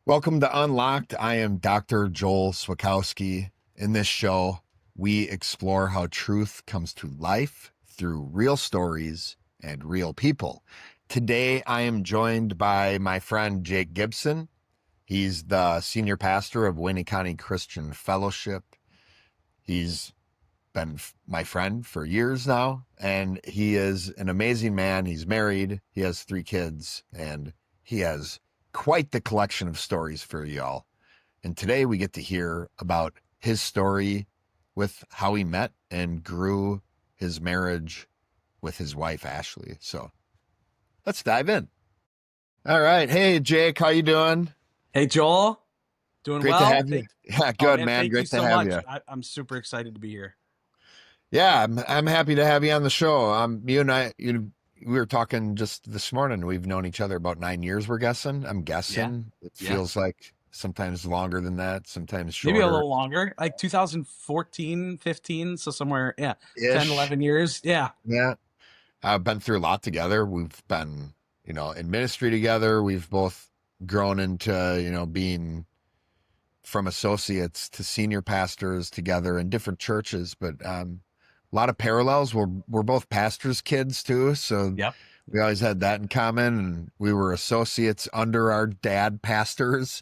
Welcome to Unlocked. I am Dr. Joel Swakowski. In this show, we explore how truth comes to life through real stories and real people. Today, I am joined by my friend Jake Gibson. He's the senior pastor of Wayne County Christian Fellowship. He's been my friend for years now, and he is an amazing man. He's married, he has 3 kids, and he has quite the collection of stories for y'all. And today we get to hear about his story with how he met and grew his marriage with his wife, Ashley. So let's dive in. All right. Hey, Jake, how you doing? Hey, Joel. Doing Great to well. have you. Yeah, good, Man, man. thank you Great to so have much. you. I'm super excited to be here. Yeah, I'm happy to have you on the show. You and I, we were talking just this morning. We've known each other about 9 years, we're guessing. I'm Yeah. guessing. It Yeah. feels like sometimes longer than that, sometimes Maybe a shorter little longer, like 2014, 15. So somewhere, yeah, 10, ish. 11 years. Yeah. Yeah. I've been through a lot together. We've been, in ministry together. We've both grown into, being from associates to senior pastors together in different churches, but a lot of parallels. We're both pastors' kids too, so Yep. we always had that in common. And we were associates under our dad pastors,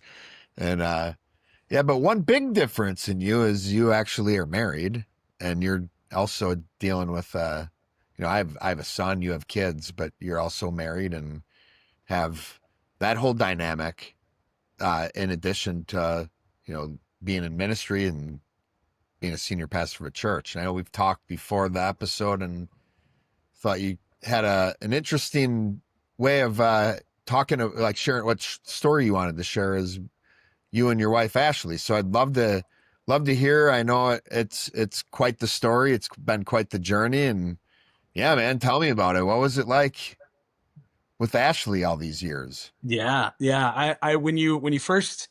and yeah. But one big difference in you is you actually are married, and you're also dealing with I have a son, you have kids, but you're also married and have that whole dynamic in addition to being in ministry and being a senior pastor of a church. And I know we've talked before the episode and thought you had an interesting way of talking, like sharing what story you wanted to share as you and your wife Ashley. So I'd love to hear. I know it's quite the story. It's been quite the journey, and yeah, man, tell me about it. What was it like with Ashley all these years? Yeah. Yeah. When you first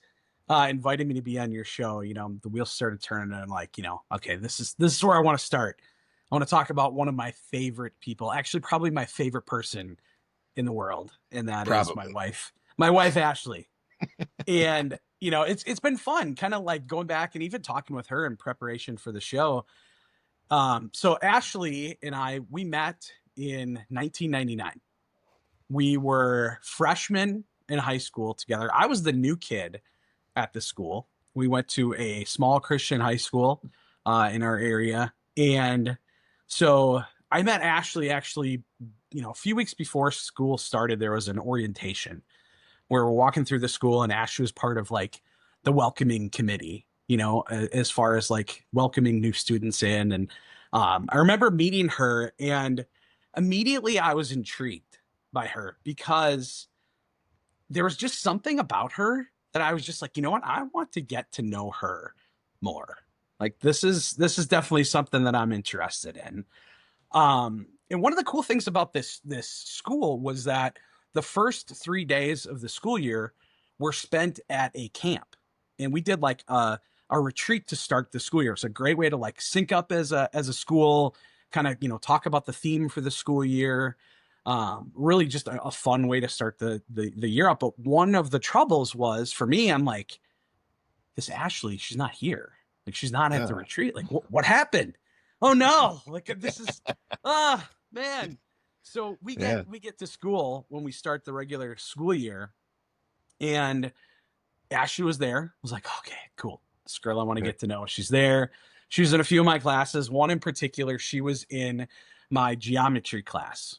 invited me to be on your show, the wheels started turning and I'm like, okay, this is where I want to start. I want to talk about one of my favorite people, actually, probably my favorite person in the world, and that is my Probably. wife. My wife, Ashley. And it's been fun kind of like going back and even talking with her in preparation for the show. So Ashley and we met in 1999. We were freshmen in high school together. I was the new kid at the school. We went to a small Christian high school in our area. And so I met Ashley actually, a few weeks before school started. There was an orientation where we're walking through the school, and Ashley was part of like the welcoming committee, as far as like welcoming new students in. And I remember meeting her, and immediately I was intrigued by her because there was just something about her that I was just like, you know what? I want to get to know her more. Like this is definitely something that I'm interested in. And one of the cool things about this school was that the first 3 days of the school year were spent at a camp, and we did like a retreat to start the school year. It's a great way to like sync up as a school, kind of talk about the theme for the school year. Really just a fun way to start the year up. But one of the troubles was for me, I'm like, this Ashley, she's not here. Like she's not at the Yeah. retreat. Like what happened? Oh no! Like this is man. So we get Yeah. we get to school when we start the regular school year, and Ashley was there. I was like, okay, cool. This girl I want to get to know. She's there. She was in a few of my classes. One in particular, she was in my geometry class.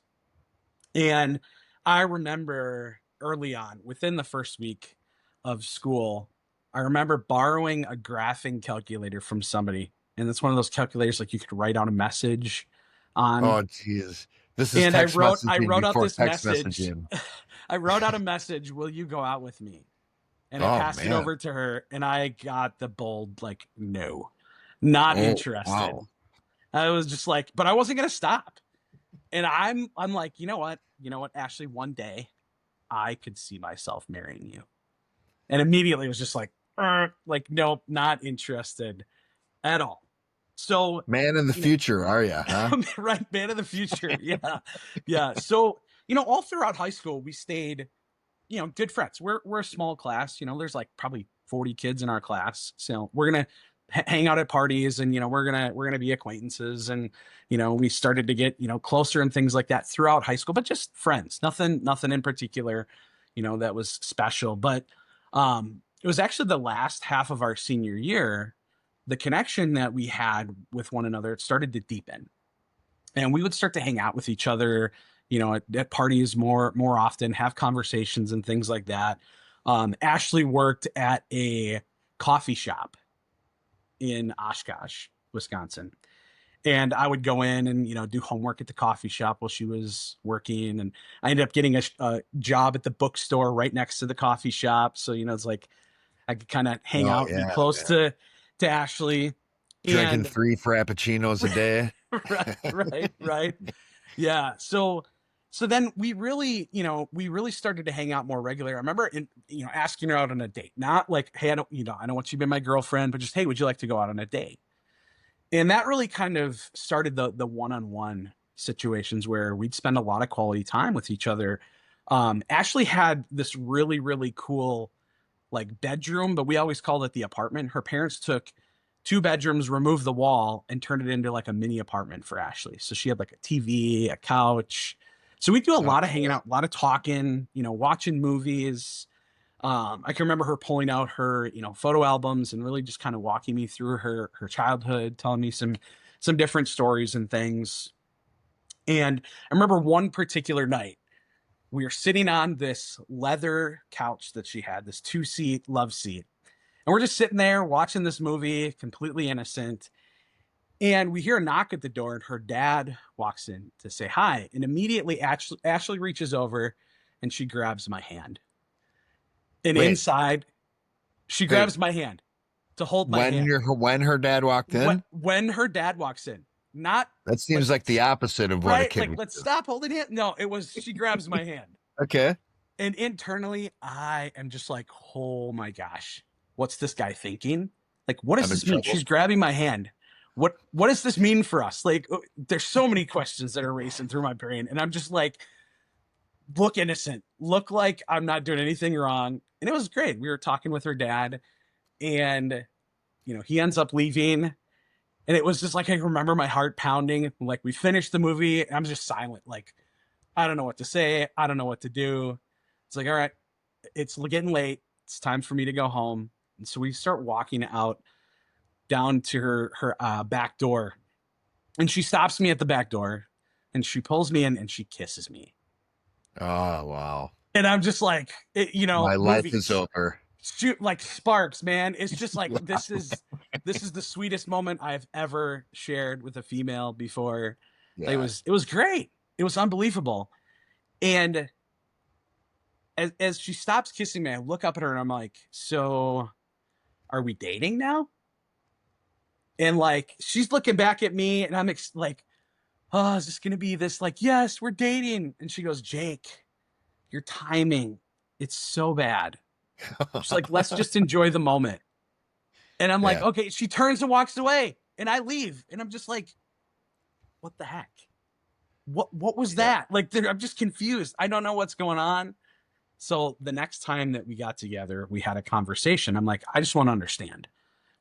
And I remember early on, within the first week of school, I remember borrowing a graphing calculator from somebody. And it's one of those calculators like you could write out a message on. Oh, geez. This is And I text wrote I messaging wrote out before this text message. messaging. I wrote out a message, will you go out with me? And I Oh, passed it man. over to her, and I got the bold like no. Not Oh, interested. wow. I was just like, but I wasn't gonna stop. And I'm like, you know what? You know what, Ashley, one day I could see myself marrying you. And immediately it was just like, nope, not interested at all. So, Man in the you know, future, are you, huh? right, man of the future. Yeah. Yeah. So, all throughout high school, we stayed, good friends. We're a small class. There's like probably 40 kids in our class. So we're gonna hang out at parties, and we're gonna be acquaintances, and we started to get closer and things like that throughout high school, but just friends. Nothing in particular, that was special. But it was actually the last half of our senior year, the connection that we had with one another, it started to deepen, and we would start to hang out with each other, at parties more often, have conversations and things like that. Ashley worked at a coffee shop in Oshkosh, Wisconsin. And I would go in and, do homework at the coffee shop while she was working. And I ended up getting a job at the bookstore right next to the coffee shop. So, it's like I could kind of hang Oh out and be yeah, close man. to Ashley. Drinking And 3 frappuccinos a day. right. Yeah. So then we really started to hang out more regular. I remember asking her out on a date, not like, hey, I don't want you to be my girlfriend, but just, hey, would you like to go out on a date? And that really kind of started the one-on-one situations where we'd spend a lot of quality time with each other. Ashley had this really, really cool like bedroom, but we always called it the apartment. Her parents took 2 bedrooms, removed the wall, and turned it into like a mini apartment for Ashley. So she had like a TV, a couch. So we do a Oh, lot of hanging cool. out, a lot of talking, watching movies. I can remember her pulling out her, photo albums and really just kind of walking me through her childhood, telling me some different stories and things. And I remember one particular night, we were sitting on this leather couch that she had, this 2-seat love seat. And we're just sitting there watching this movie, completely innocent. And we hear a knock at the door, and her dad walks in to say hi. And immediately Ashley reaches over and she grabs my hand. And Wait, inside, she wait. grabs my hand to hold my When hand. her dad walked in, When her dad walks in, not that seems like the let's opposite of what a right, kid like would let's do. stop holding it. No, it was she grabs my hand. Okay, And internally, I am just like, oh my gosh, what's this guy thinking? Like, what does I'm in this mean? trouble. She's grabbing my hand. What does this mean for us? Like, there's so many questions that are racing through my brain, and I'm just like, look innocent, look like I'm not doing anything wrong. And it was great. We were talking with her dad, and he ends up leaving, and it was just like I remember my heart pounding. Like we finished the movie, and I'm just silent. Like I don't know what to say. I don't know what to do. It's like, all right, it's getting late. It's time for me to go home. And so we start walking out down to her back door, and she stops me at the back door, and she pulls me in and she kisses me. Oh wow, And I'm just like, my life movie is over. shoot like sparks, man. It's just like this is the sweetest moment I've ever shared with a female before. It Yeah. was it was great. It was unbelievable. And as she stops kissing me, I look up at her and I'm like, so are we dating now? And like she's looking back at me, and I'm like, oh, is this gonna be this? Like, yes, we're dating. And she goes, Jake, your timing, it's so bad. She's like, let's just enjoy the moment. And I'm like, Yeah. okay. She turns and walks away, and I leave, and I'm just like, what the heck? What was Yeah. that? Like, I'm just confused. I don't know what's going on. So the next time that we got together, we had a conversation. I'm like, I just want to understand,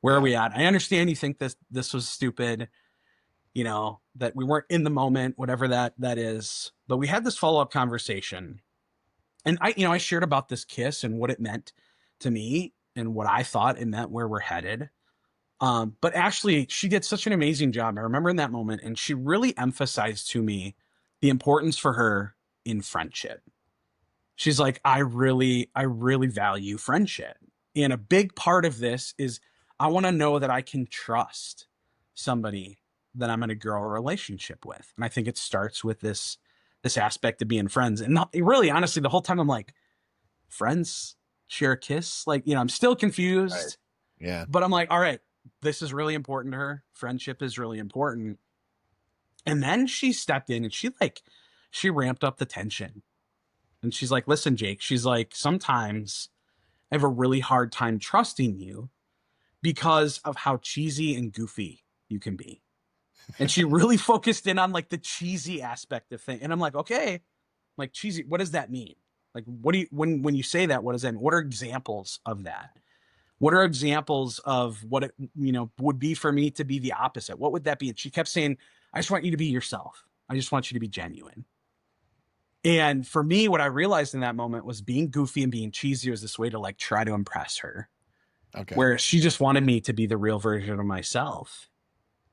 where are Yeah. we at? I understand you think this was stupid, that we weren't in the moment, whatever that is. But we had this follow-up conversation. And I shared about this kiss and what it meant to me and what I thought it meant where we're headed. But Ashley, she did such an amazing job. I remember in that moment, and she really emphasized to me the importance for her in friendship. She's like, I really value friendship. And a big part of this is I want to know that I can trust somebody that I'm going to grow a relationship with. And I think it starts with this aspect of being friends. And not, really, honestly, the whole time I'm like, friends share a kiss? Like, I'm still Right. confused, Yeah. but I'm like, all right, this is really important to her. Friendship is really important. And then she stepped in and she ramped up the tension. And she's like, listen, Jake, she's like, sometimes I have a really hard time trusting you because of how cheesy and goofy you can be. And she really focused in on like the cheesy aspect of things. And I'm like, okay, like cheesy, what does that mean? Like, what do you, when you say that, what does that mean? What are examples of that? What are examples of what it, would be for me to be the opposite? What would that be? And she kept saying, I just want you to be yourself. I just want you to be genuine. And for me, what I realized in that moment was being goofy and being cheesy was this way to like try to impress her, Okay. where she just wanted me to be the real version of myself.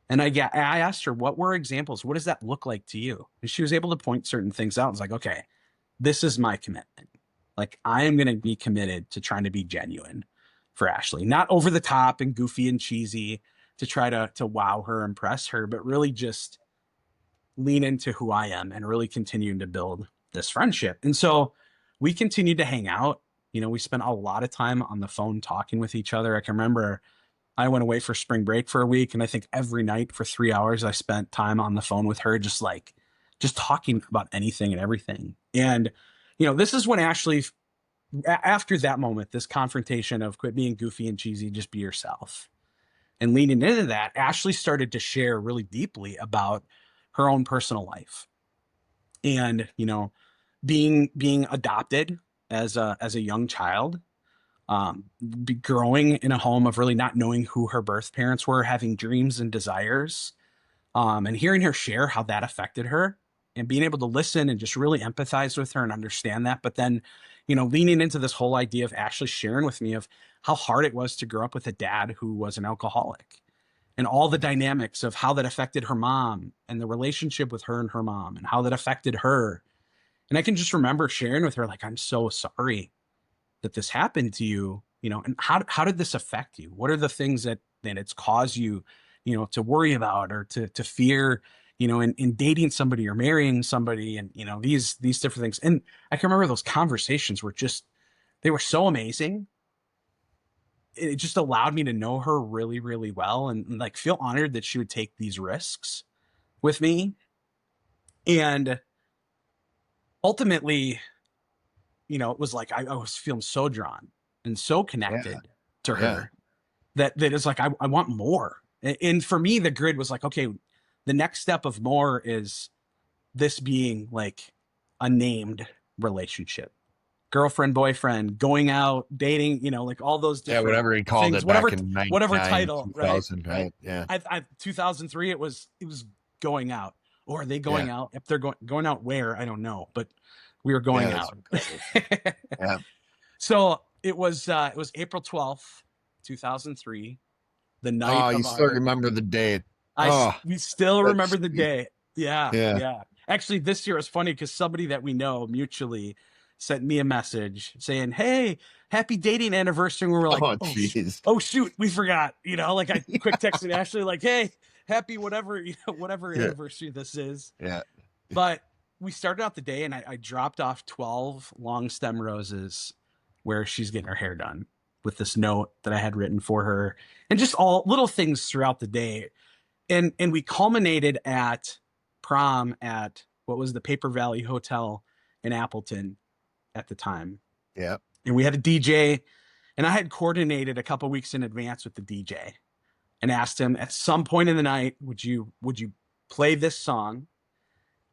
And I asked her, what were examples? What does that look like to you? And she was able to point certain things out. I was like, okay, this is my commitment. Like, I am going to be committed to trying to be genuine for Ashley, not over the top and goofy and cheesy to try to wow her, impress her, but really just lean into who I am and really continuing to build this friendship. And so we continued to hang out. We spent a lot of time on the phone talking with each other. I can remember I went away for spring break for a week, and I think every night for 3 hours I spent time on the phone with her, just talking about anything and everything. And this is when Ashley, after that moment, this confrontation of quit being goofy and cheesy, just be yourself, and leaning into that, Ashley started to share really deeply about her own personal life, and being adopted as a young child, growing in a home of really not knowing who her birth parents were, having dreams and desires, and hearing her share how that affected her, and being able to listen and just really empathize with her and understand that. But then, leaning into this whole idea of Ashley sharing with me of how hard it was to grow up with a dad who was an alcoholic, and all the dynamics of how that affected her mom and the relationship with her and her mom and how that affected her. And I can just remember sharing with her, like, I'm so sorry that this happened to you, and how did this affect you? What are the things that it's caused you, to worry about or to fear, in dating somebody or marrying somebody, and these different things. And I can remember those conversations were they were so amazing. It just allowed me to know her really, really well, and like feel honored that she would take these risks with me. And ultimately, it was like I was feeling so drawn and so Yeah. connected to Yeah. her that is like I want more. And for me, the grid was like, okay, the next step of more is this being like a named relationship, girlfriend, boyfriend, going out, dating, like all those Yeah. different Whatever he called things, it back in whatever 99, title, right? 2000, Right. right? Yeah. 2003, it was going out. Or are they Yeah. going out? If they're going out where, I don't know, but we were Yeah. going That's out. incredible. Yeah. So it was April 12th, 2003, the night Oh, you of still our remember the date. Oh, we still that's remember the sweet. day. Yeah, Yeah. yeah. Actually, this year was funny because somebody that we know mutually sent me a message saying, "Hey, happy dating anniversary." And we were like, Oh, "Oh, jeez. oh shoot, we forgot." Like I quick texted Ashley like, "Hey, happy whatever, whatever Yeah. anniversary this is." Yeah. But we started out the day, and I dropped off 12 long stem roses where she's getting her hair done with this note that I had written for her, and just all little things throughout the day. And we culminated at prom at what was the Paper Valley Hotel in Appleton at the time. Yeah. And we had a DJ, and I had coordinated a couple weeks in advance with the DJ and asked him at some point in the night, would you play this song,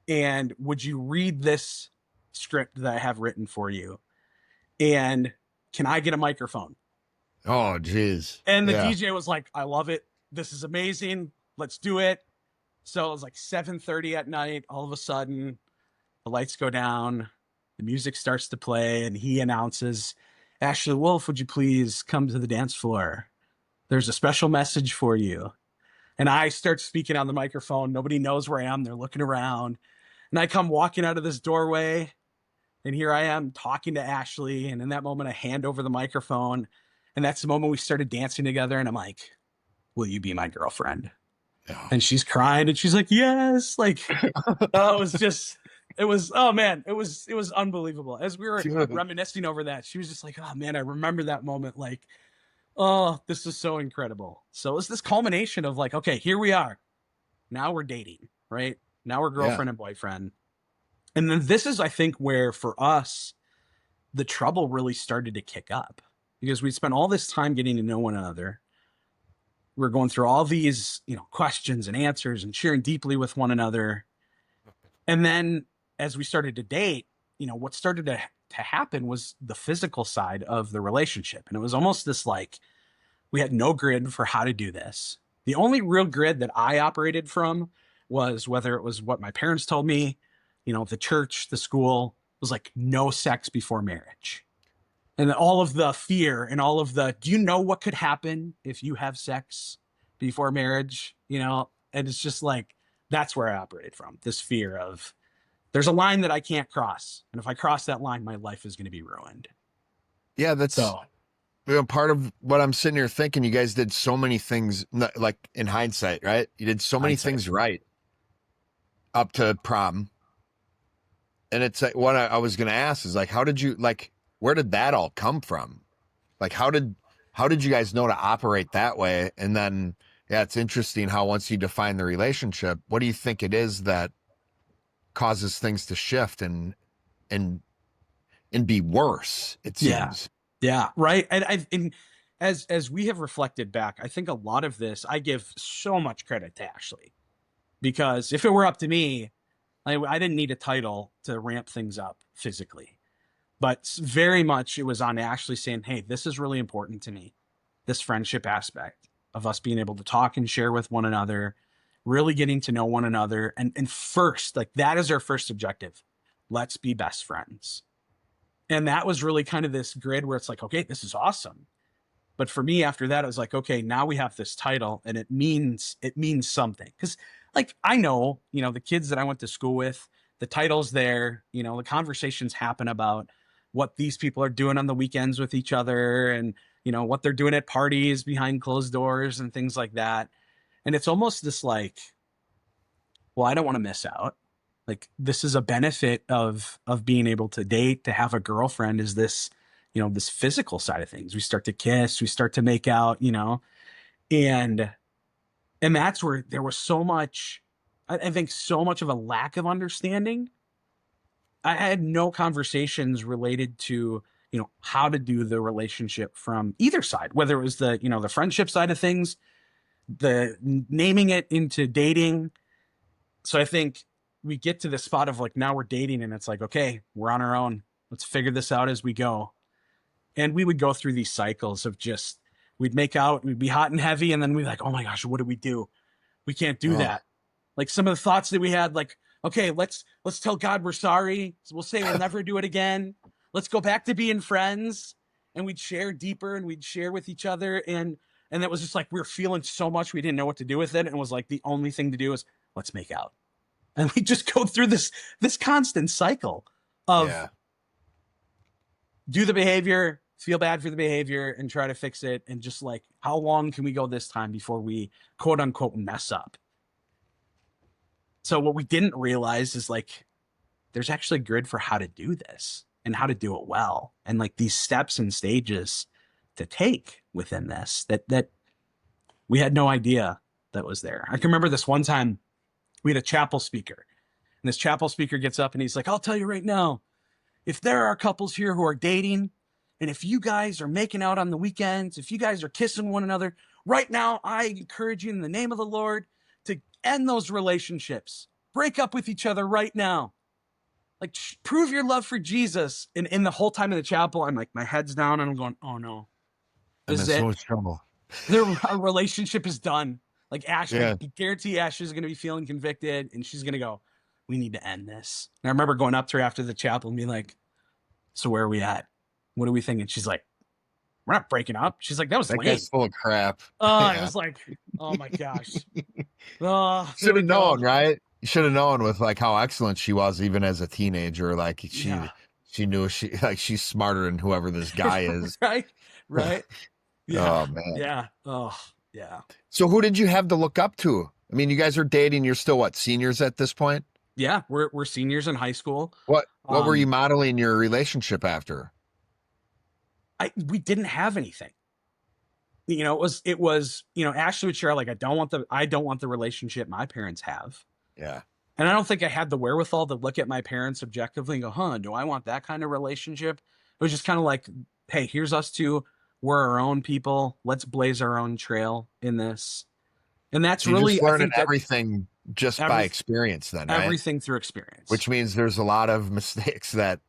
and would you read this script that I have written for you, and can I get a microphone? Oh, jeez. And the Yeah. DJ was like, I love it. This is amazing. Let's do it. So it was like 7:30 at night. All of a sudden, the lights go down, the music starts to play, and he announces, Ashley Wolf, would you please come to the dance floor? There's a special message for you. And I start speaking on the microphone. Nobody knows where I am. They're looking around. And I come walking out of this doorway, and here I am talking to Ashley. And in that moment, I hand over the microphone. And that's the moment we started dancing together. And I'm like, will you be my girlfriend? Oh. And she's crying, and she's like, yes. Like, it was just, it was, oh man, it was unbelievable. As we were Dude. reminiscing over that, she was just like, oh man, I remember that moment. Like, oh, this is so incredible. So it's this culmination of like, okay, here we are. Now we're dating, right? Now we're Yeah. girlfriend and boyfriend. And then this is, I think, where for us, the trouble really started to kick up, because we spent all this time getting to know one another. We're going through all these, questions and answers and sharing deeply with one another. And then as we started to date, what started to to happen was the physical side of the relationship. And it was almost this like, we had no grid for how to do this. The only real grid that I operated from was whether it was what my parents told me, the church, the school, was like no sex before marriage. And all of the fear and all of the, do you know what could happen if you have sex before marriage? And it's just like, that's where I operated from, this fear of there's a line that I can't cross. And if I cross that line, my life is going to be ruined. Yeah, that's So, part of what I'm sitting here thinking. You guys did so many things, like in hindsight, right? You did so many hindsight. things right up to prom. And it's like, what I was going to ask is like, how did you, like, where did that all come from? Like, how did you guys know to operate that way? And then, yeah, it's interesting how once you define the relationship, what do you think it is that causes things to shift and be worse? It Yeah. seems. Yeah. Right. And as we have reflected back, I think a lot of this, I give so much credit to Ashley, because if it were up to me, I didn't need a title to ramp things up physically, but very much it was on Ashley saying, hey, this is really important to me. This friendship aspect of us being able to talk and share with one another, really getting to know one another. And first, like, that is our first objective. Let's be best friends. And that was really kind of this grid where it's like, okay, this is awesome. But for me, after that, it was like, okay, now we have this title and it means something. Because like, I know, the kids that I went to school with, the title's there, the conversations happen about what these people are doing on the weekends with each other, and, what they're doing at parties behind closed doors and things like that. And it's almost this like, well, I don't want to miss out. Like, this is a benefit of being able to date, to have a girlfriend, is this, this physical side of things. We start to kiss, we start to make out, and that's where there was so much, I think so much of a lack of understanding. I had no conversations related to, how to do the relationship from either side, whether it was the, the friendship side of things, the naming it into dating. So I think we get to the spot of like, now we're dating and it's like, okay, we're on our own. Let's figure this out as we go. And we would go through these cycles of just, we'd make out, we'd be hot and heavy. And then we'd be like, oh my gosh, what do we do? We can't do Oh, that. Like, some of the thoughts that we had, like, okay, let's tell God we're sorry. We'll say we'll never do it again. Let's go back to being friends. And we'd share deeper and we'd share with each other. And that was just like, we were feeling so much, we didn't know what to do with it. And it was like, the only thing to do is let's make out. And we just go through this constant cycle of yeah. do the behavior, feel bad for the behavior, and try to fix it. And just like, how long can we go this time before we quote unquote mess up? So what we didn't realize is like, there's actually a grid for how to do this and how to do it well. And like these steps and stages to take within this that we had no idea that was there. I can remember this one time we had a chapel speaker, and this chapel speaker gets up and he's like, I'll tell you right now, if there are couples here who are dating, and if you guys are making out on the weekends, if you guys are kissing one another right now, I encourage you in the name of the Lord to end those relationships. Break up with each other right now. Like, prove your love for Jesus. And in the whole time in the chapel, I'm like, my head's down and I'm going, oh no, I'm this in is it. so much trouble. Our relationship is done. Like, Ash, Yeah. I guarantee Ash is going to be feeling convicted, and she's going to go, we need to end this. And I remember going up to her after the chapel and being like, so where are we at? What are we thinking? She's like, we're not breaking up. She's like, that was That lame. guy's full of crap. I Yeah. was like, oh my gosh. Oh, there Should we have go. known, right? You should have known with like how excellent she was, even as a teenager. Like Yeah. she knew she's smarter than whoever this guy is. Right. Right. Yeah. Oh man. Yeah. Oh, yeah. So who did you have to look up to? I mean, you guys are dating. You're still what, seniors at this point? Yeah. We're seniors in high school. What were you Um, modeling your relationship after? we didn't have anything. It was, Ashley would share like, I don't want the relationship my parents have. Yeah. And I don't think I had the wherewithal to look at my parents objectively and go, huh, do I want that kind of relationship? It was just kind of like, hey, here's us two. We're our own people. Let's blaze our own trail in this. And that's So you're really, just I learning think that everything just by experience then, right? everything through experience. Which means there's a lot of mistakes that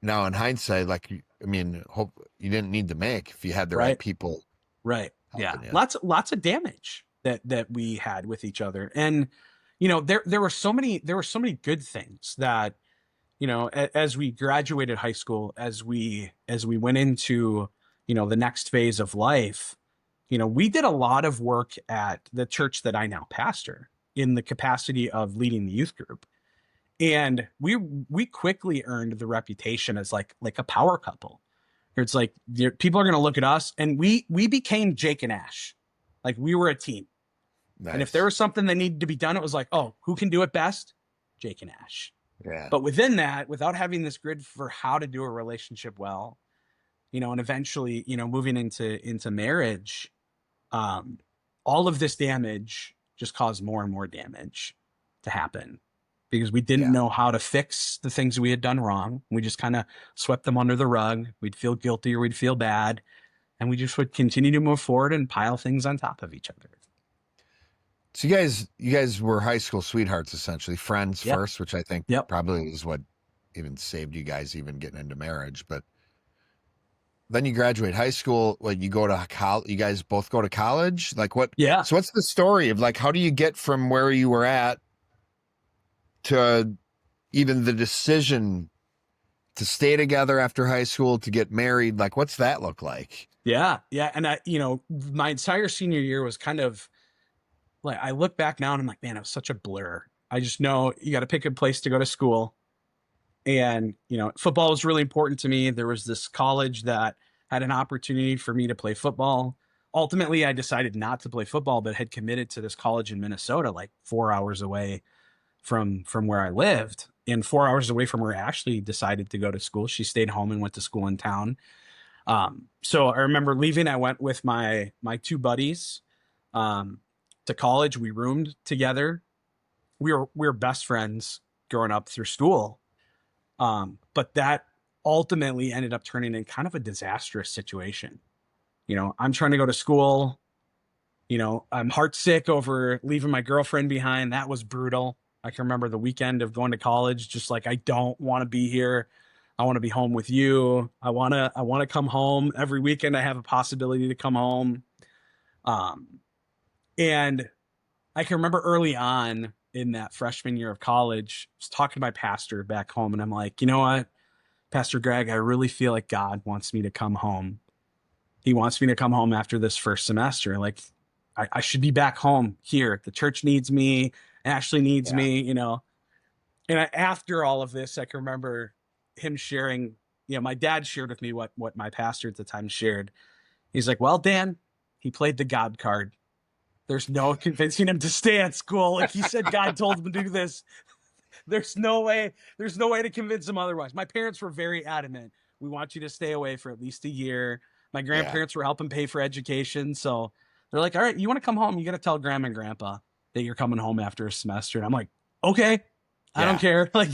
now in hindsight, like, I mean, hope you didn't need to make if you had the right Right. people Right. Yeah. helping you. Lots of damage that we had with each other. And there were so many good things that, as we graduated high school, as we went into, the next phase of life, we did a lot of work at the church that I now pastor in the capacity of leading the youth group. And we quickly earned the reputation as like a power couple. It's like people are going to look at us, and we became Jake and Ash. Like we were a team. And if there Nice. was something that needed to be done, it was like, oh, who can do it best? Jake and Ash. Yeah. But within that, without having this grid for how to do a relationship well, and eventually, moving into marriage, um, all of this damage just caused more and more damage to happen because we didn't Yeah. know how to fix the things we had done wrong. We just kind of swept them under the rug. We'd feel guilty or we'd feel bad, and we just would continue to move forward and pile things on top of each other. So you guys were high school sweethearts, essentially friends Yep. first, which I think Yep. probably is what even saved you guys even getting into marriage. But then you graduate high school. When you go to college, you guys both go to college. Like what? Yeah. So what's the story of like how do you get from where you were at to even the decision to stay together after high school to get married? Like what's that look like? Yeah. Yeah. And my entire senior year was kind of like, I look back now and I'm like, man, it was such a blur. I just know you got to pick a place to go to school. And, football was really important to me. There was this college that had an opportunity for me to play football. Ultimately, I decided not to play football, but had committed to this college in Minnesota, like 4 hours away from where I lived, and 4 hours away from where Ashley decided to go to school. She stayed home and went to school in town. So I remember leaving. I went with my two buddies um, to college. We roomed together. We were best friends growing up through school. But that ultimately ended up turning in kind of a disastrous situation. I'm trying to go to school. I'm heartsick over leaving my girlfriend behind. That was brutal. I can remember the weekend of going to college, just like, I don't want to be here. I want to be home with you. I want to come home every weekend. I have a possibility to come home. Um, and I can remember early on in that freshman year of college, I was talking to my pastor back home, and I'm like, you know what, Pastor Greg, I really feel like God wants me to come home. He wants me to come home after this first semester. Like, I should be back home here. The church needs me. Ashley needs Yeah. me. And after all of this, I can remember him sharing, my dad shared with me what my pastor at the time shared. He's like, well, Dan, he played the God card. There's no convincing him to stay at school. Like, he said God told him to do this. There's no way to convince him otherwise. My parents were very adamant. We want you to stay away for at least a year. My Yeah. grandparents were helping pay for education. So they're like, all right, you want to come home? You got to tell grandma and grandpa that you're coming home after a semester. And I'm like, okay, I don't Yeah. care. Like,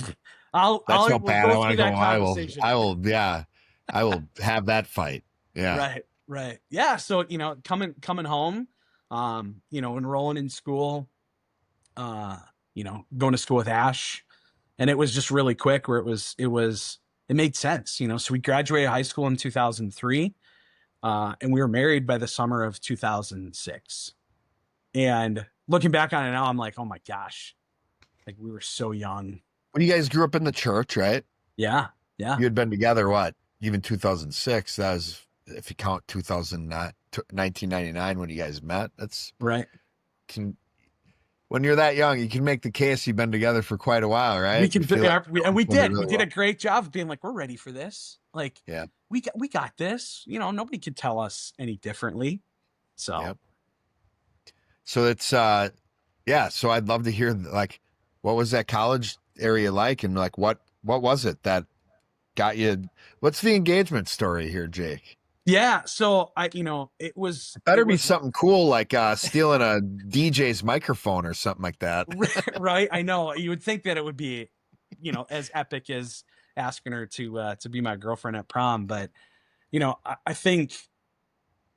That's no we'll bad. I go want through to go. that conversation. Yeah. I will have that fight. Yeah. Right. Right. Yeah. So, coming home, enrolling in school, going to school with Ash. And it was just really quick where it made sense. So we graduated high school in 2003, and we were married by the summer of 2006. And looking back on it now, I'm like, oh my gosh, like we were so young. When you guys grew up in the church, right? Yeah. Yeah. You had been together, what? Even 2006. That was, if you count 2009, 1999 when you guys met. That's Right. can when you're that young, you can make the case you've been together for quite a while, We right? You can, feel like and we somebody did. We really did a well. great job of being like, we're ready for this. Like, Yeah. we got this. Nobody could tell us any differently. So, Yep. So it's yeah. So I'd love to hear like what was that college area like, and like what was it that got you? What's the engagement story here, Jake? yeah. So it was, Better be something cool like stealing a DJ's microphone or something like that. right. I know you would think that it would be, as epic as asking her to be my girlfriend at prom. But, I think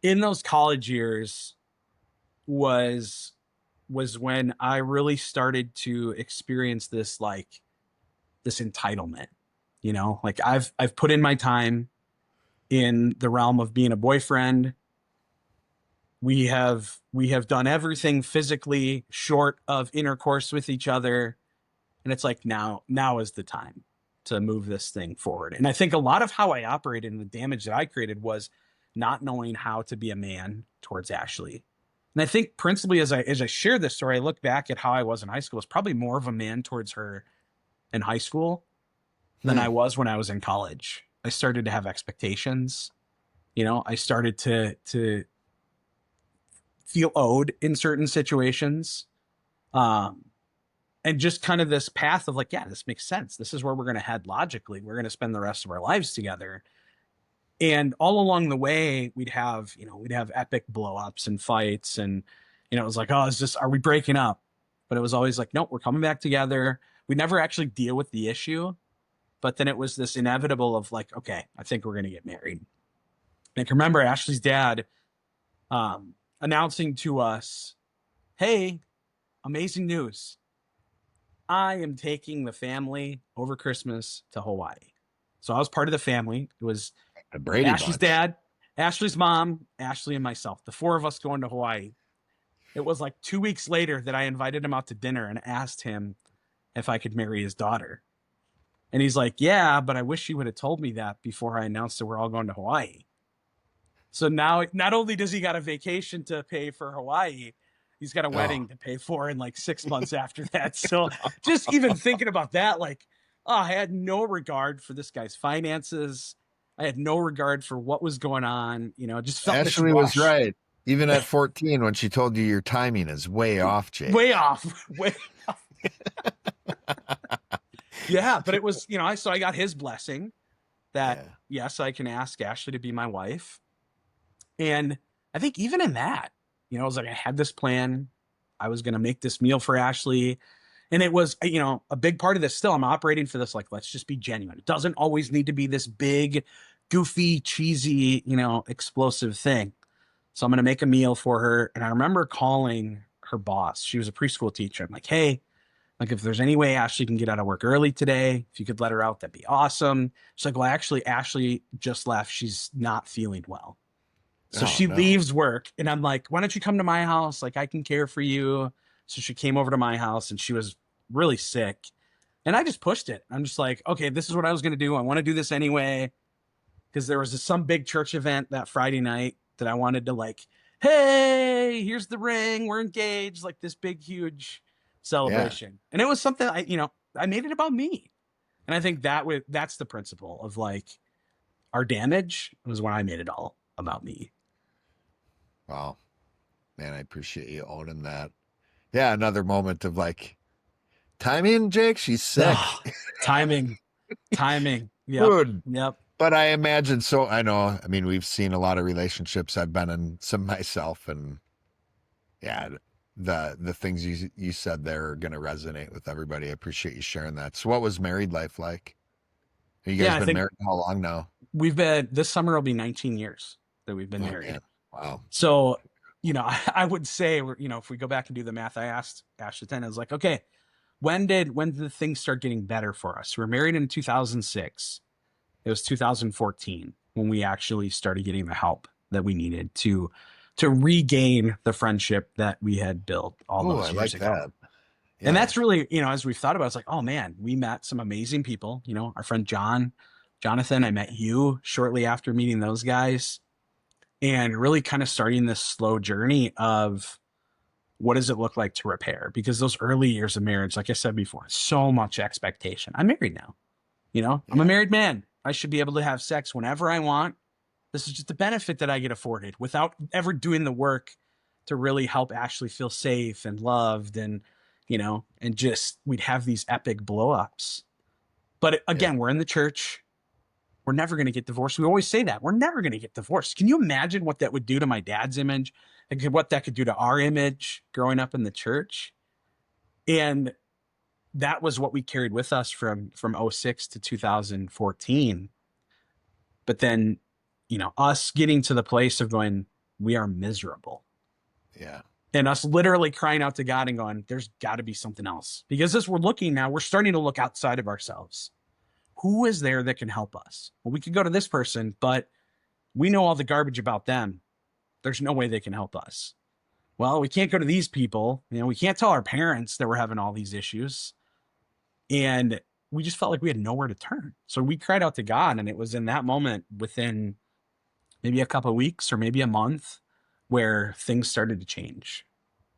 in those college years was, when I really started to experience this, like this entitlement. You know, like I've put in my time in the realm of being a boyfriend. We have done everything physically short of intercourse with each other, and it's like now is the time to move this thing forward. And I think a lot of how I operated and the damage that I created was not knowing how to be a man towards Ashley. And I think principally as I share this story, I look back at how I was in high school. I was probably more of a man towards her in high school than Hmm. I was when I was in college. I started to have expectations. You know, I started to feel owed in certain situations. Um, and just kind of this path of like, yeah, this makes sense. This is where we're going to head logically. We're going to spend the rest of our lives together. And all along the way, we'd have epic blowups and fights. And, it was like, oh, are we breaking up? But it was always like, nope, we're coming back together. We never actually deal with the issue. But then it was this inevitable of like, okay, I think we're going to get married. And I can remember Ashley's dad announcing to us, hey, amazing news. I am taking the family over Christmas to Hawaii. So I was part of the family. It was The Brady Ashley's Bunch. dad, Ashley's mom, Ashley, and myself, the four of us going to Hawaii. It was like 2 weeks later that I invited him out to dinner and asked him if I could marry his daughter. And he's like, yeah, but I wish you would have told me that before I announced that we're all going to Hawaii. So now, not only does he got a vacation to pay for Hawaii, he's got a Oh, wedding to pay for in like 6 months after that. So just even thinking about that, like, oh, I had no regard for this guy's finances. I had no regard for what was going on. Just felt this Ashley was rush. right. Even at 14, when she told you your timing is way off, Way Jake. off. Way off. Yeah, but it was, so I got his blessing that Yeah. yes, I can ask Ashley to be my wife. And I think even in that, I was like, I had this plan. I was going to make this meal for Ashley. And it was, a big part of this still. I'm operating for this, like, let's just be genuine. It doesn't always need to be this big, goofy, cheesy, explosive thing. So I'm going to make a meal for her. And I remember calling her boss. She was a preschool teacher. I'm like, hey, like, if there's any way Ashley can get out of work early today, if you could let her out, that'd be awesome. She's like, well, actually, Ashley just left. She's not feeling well. So Oh she no. leaves work and I'm like, why don't you come to my house? Like I can care for you. So she came over to my house and she was really sick. And I just pushed it. I'm just like, okay, this is what I was going to do. I want to do this anyway. Because there was some big church event that Friday night that I wanted to like, hey, here's the ring. We're engaged. Like this big, huge Yeah. celebration. And it was something I made it about me. And I think that's the principle of like our damage was when I made it all about me. Wow. Man, I appreciate you owning that. Yeah, another moment of like timing, Jake. She's sick. Oh, timing, timing. Yep, Dude. yep. But I imagine so. I know. I mean, we've seen a lot of relationships. I've been in some myself, and yeah, the things you said there are going to resonate with everybody. I appreciate you sharing that. So, what was married life like? You guys Yeah, I been think married how long now? this summer will be 19 years that we've been Oh married. man, wow. So, I would say, if we go back and do the math, I asked Ashley 10, I was like, okay, when did the things start getting better for us? We were married in 2006. It was 2014 when we actually started getting the help that we needed to regain the friendship that we had built all Oh, I those years like ago. that. And Yeah, that's really, as we've thought about it, it's like, oh man, we met some amazing people. Our friend Jonathan, I met you shortly after meeting those guys and really kind of starting this slow journey of what does it look like to repair? Because those early years of marriage, like I said before, so much expectation. I'm married now. I'm a yeah, married man. I should be able to have sex whenever I want. This is just a benefit that I get afforded without ever doing the work to really help Ashley feel safe and loved and just we'd have these epic blowups. But yeah, again, we're in the church. We're never going to get divorced. We always say that. We're never going to get divorced. Can you imagine what that would do to my dad's image? And what that could do to our image growing up in the church? And that was what we carried with us from '06 to 2014. But then, us getting to the place of going, we are miserable. yeah, And us literally crying out to God and going, there's got to be something else. Because as we're looking now, we're starting to look outside of ourselves. who is there that can help us? Well, we could go to this person, but we know all the garbage about them. There's no way they can help us. Well, we can't go to these people. We can't tell our parents that we're having all these issues. And we just felt like we had nowhere to turn. So we cried out to God. And it was in that moment, within maybe a couple of weeks or maybe a month, where things started to change.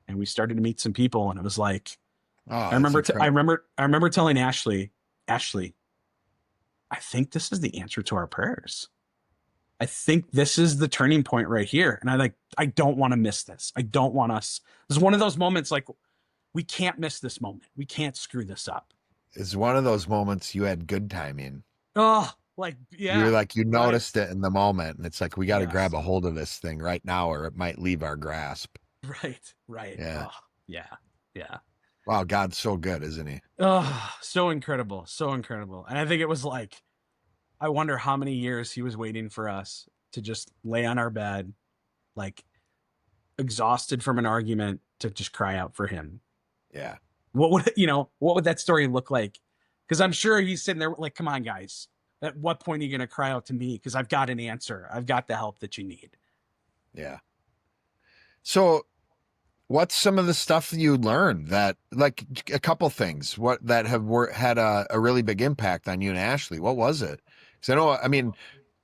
And we started to meet some people. And it was like, Oh, that's I remember telling Ashley, I think this is the answer to our prayers. I think this is the turning point right here. And I don't want to miss this. I don't want us. This is one of those moments, like, we can't miss this moment. We can't screw this up. It's one of those moments you had good timing. Oh, like, yeah. You're like, you right. noticed it in the moment, and it's like, we got to Yes. grab a hold of this thing right now, or it might leave our grasp. Right. Yeah. Oh, yeah. Wow, God's so good, isn't he? Oh, so incredible. So incredible. And I think it was like, I wonder how many years he was waiting for us to just lay on our bed, like exhausted from an argument, to just cry out for him. Yeah. What would that story look like? Because I'm sure he's sitting there like, come on, guys. At what point are you going to cry out to me? Because I've got an answer. I've got the help that you need. Yeah. So what's some of the stuff that you learned that, like, a couple things that have had a really big impact on you and Ashley? What was it? Because I mean,